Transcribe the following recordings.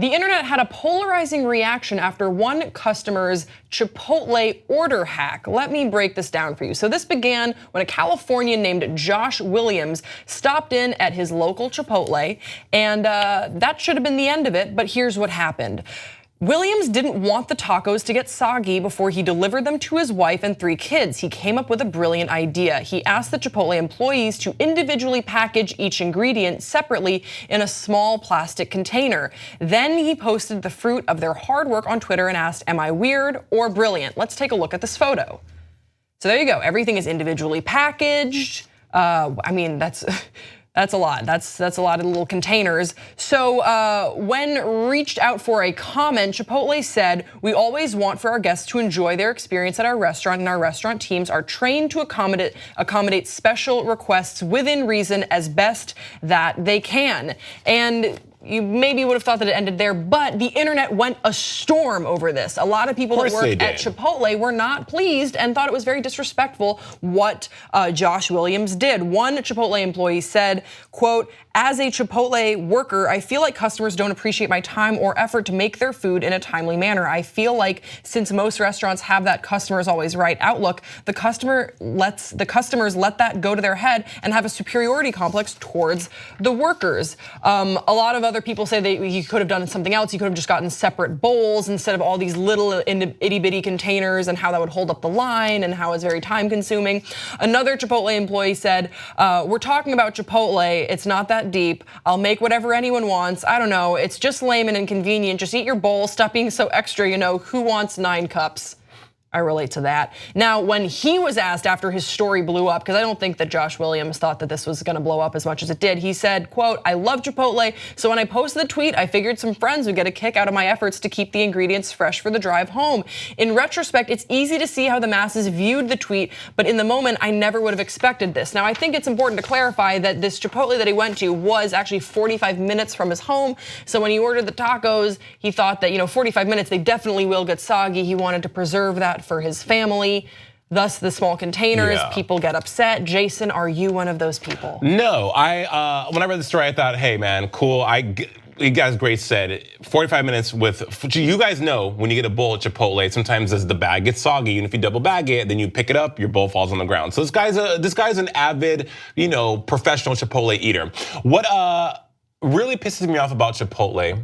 The internet had a polarizing reaction after one customer's Chipotle order hack. Let me break this down for you. So this began when a Californian named Josh Williams stopped in at his local Chipotle, and that should have been the end of it, but here's what happened. Williams didn't want the tacos to get soggy before he delivered them to his wife and 3 kids. He came up with a brilliant idea. He asked the Chipotle employees to individually package each ingredient separately in a small plastic container. Then he posted the fruit of their hard work on Twitter and asked, "Am I weird or brilliant?" Let's take a look at this photo. So there you go. Everything is individually packaged. I mean, that's a lot. That's a lot of little containers. So when reached out for a comment, Chipotle said, "We always want for our guests to enjoy their experience at our restaurant, and our restaurant teams are trained to accommodate special requests within reason as best that they can." And you maybe would have thought that it ended there, but the internet went a storm over this. A lot of people that work at Chipotle were not pleased and thought it was very disrespectful what Josh Williams did. One Chipotle employee said, quote, "As a Chipotle worker, I feel like customers don't appreciate my time or effort to make their food in a timely manner. I feel like since most restaurants have that customer is always right outlook, the customers let that go to their head and have a superiority complex towards the workers." A lot of other people say that he could have done something else. He could have just gotten separate bowls instead of all these little itty bitty containers, and how that would hold up the line and how it's very time consuming. Another Chipotle employee said, "We're talking about Chipotle. It's not that deep. I'll make whatever anyone wants. I don't know. It's just lame and inconvenient. Just eat your bowl. Stop being so extra. You know, who wants 9 cups?" I relate to that. Now, when he was asked after his story blew up, because I don't think that Josh Williams thought that this was gonna blow up as much as it did, he said, quote, "I love Chipotle, so when I posted the tweet, I figured some friends would get a kick out of my efforts to keep the ingredients fresh for the drive home. In retrospect, it's easy to see how the masses viewed the tweet, but in the moment, I never would have expected this." Now, I think it's important to clarify that this Chipotle that he went to was actually 45 minutes from his home. So when he ordered the tacos, he thought that, 45 minutes, they definitely will get soggy. He wanted to preserve that for his family, thus the small containers. People get upset. Jason, are you one of those people? No, when I read the story, I thought, hey man, cool. As Grace said, 45 minutes with, you guys know when you get a bowl at Chipotle, sometimes as the bag gets soggy, even if you double bag it, then you pick it up, your bowl falls on the ground. So this guy's an avid, professional Chipotle eater. What really pisses me off about Chipotle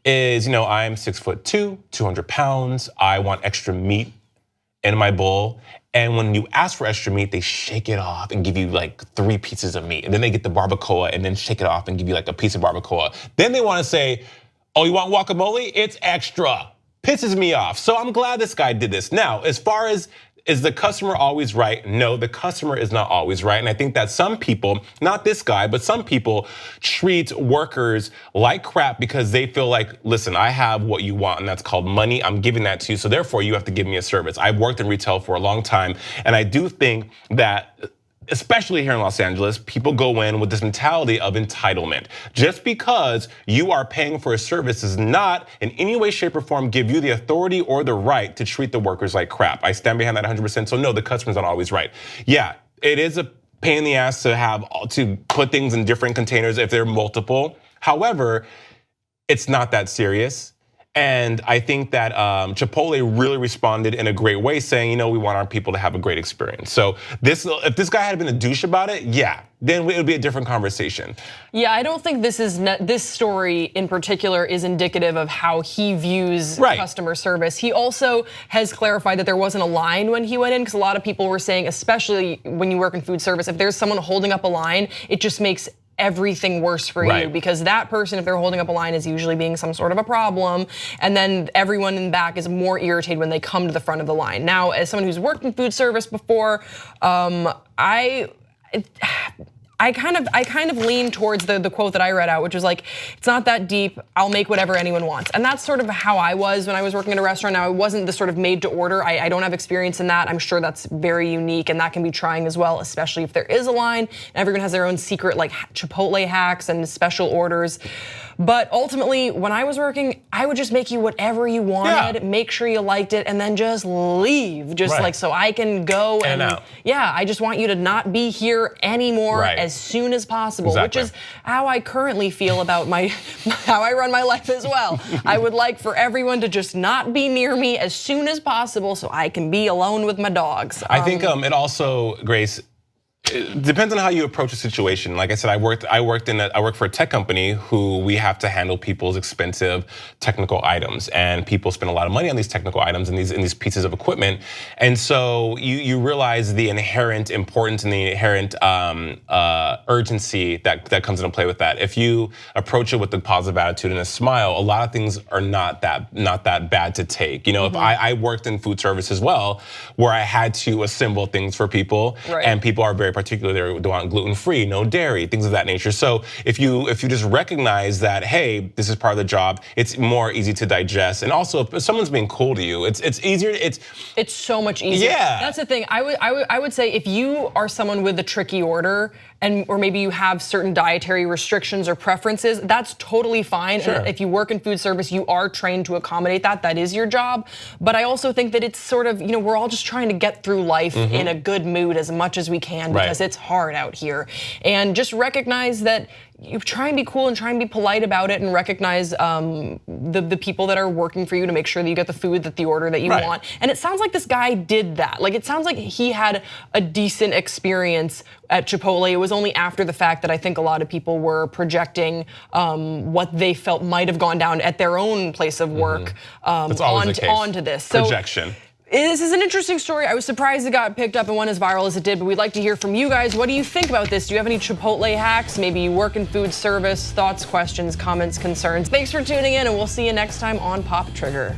is, I'm 6'2", 200 pounds. I want extra meat in my bowl, and when you ask for extra meat, they shake it off and give you like 3 pieces of meat, and then they get the barbacoa and then shake it off and give you like a piece of barbacoa. Then they want to say, "Oh, you want guacamole? It's extra." Pisses me off. So I'm glad this guy did this. Now, as far as is the customer always right? No, the customer is not always right. And I think that some people, not this guy, but some people treat workers like crap because they feel like, listen, I have what you want, and that's called money. I'm giving that to you, so therefore you have to give me a service. I've worked in retail for a long time, and I do think that, especially here in Los Angeles, people go in with this mentality of entitlement. Just because you are paying for a service does not in any way, shape, or form give you the authority or the right to treat the workers like crap. I stand behind that 100%, so no, the customer's not always right. Yeah, it is a pain in the ass to put things in different containers if they're multiple. However, it's not that serious. And I think that Chipotle really responded in a great way, saying, we want our people to have a great experience. So if this guy had been a douche about it, yeah, then it would be a different conversation. Yeah, I don't think this story in particular is indicative of how he views customer service. He also has clarified that there wasn't a line when he went in, because a lot of people were saying, especially when you work in food service, if there's someone holding up a line, it just makes everything worse for you, because that person, if they're holding up a line, is usually being some sort of a problem, and then everyone in the back is more irritated when they come to the front of the line. Now, as someone who's worked in food service before, I kind of lean towards the quote that I read out, which was like, "It's not that deep. I'll make whatever anyone wants." And that's sort of how I was when I was working at a restaurant. Now, I wasn't the sort of made to order. I don't have experience in that. I'm sure that's very unique, and that can be trying as well, especially if there is a line. Everyone has their own secret like Chipotle hacks and special orders. But ultimately, when I was working, I would just make you whatever you wanted, make sure you liked it, and then just leave. Just like so I can go and out. Yeah, I just want you to not be here anymore as soon as possible, which is how I currently feel about how I run my life as well. I would like for everyone to just not be near me as soon as possible so I can be alone with my dogs. I think it also, Grace, it depends on how you approach a situation. Like I said, I worked for a tech company who we have to handle people's expensive technical items, and people spend a lot of money on these technical items and these pieces of equipment. And so you realize the inherent importance and the inherent urgency that comes into play with that. If you approach it with a positive attitude and a smile, a lot of things are not that bad to take. You know, if I worked in food service as well, where I had to assemble things for people, and people are very particular, they want gluten-free, no dairy, things of that nature. So if you just recognize that, hey, this is part of the job, it's more easy to digest. And also, if someone's being cool to you, it's easier. It's so much easier. Yeah, that's the thing. I would say if you are someone with a tricky order, or maybe you have certain dietary restrictions or preferences, that's totally fine. And if you work in food service, you are trained to accommodate that. That is your job. But I also think that it's sort of, we're all just trying to get through life in a good mood as much as we can, because it's hard out here. And just recognize that you try and be cool and try and be polite about it, and recognize the people that are working for you to make sure that you get the food, the order that you want. And it sounds like this guy did that. Like, it sounds like he had a decent experience at Chipotle. It was only after the fact that I think a lot of people were projecting what they felt might have gone down at their own place of work onto this. Projection. This is an interesting story. I was surprised it got picked up and went as viral as it did, but we'd like to hear from you guys. What do you think about this? Do you have any Chipotle hacks? Maybe you work in food service. Thoughts, questions, comments, concerns. Thanks for tuning in, and we'll see you next time on Pop Trigger.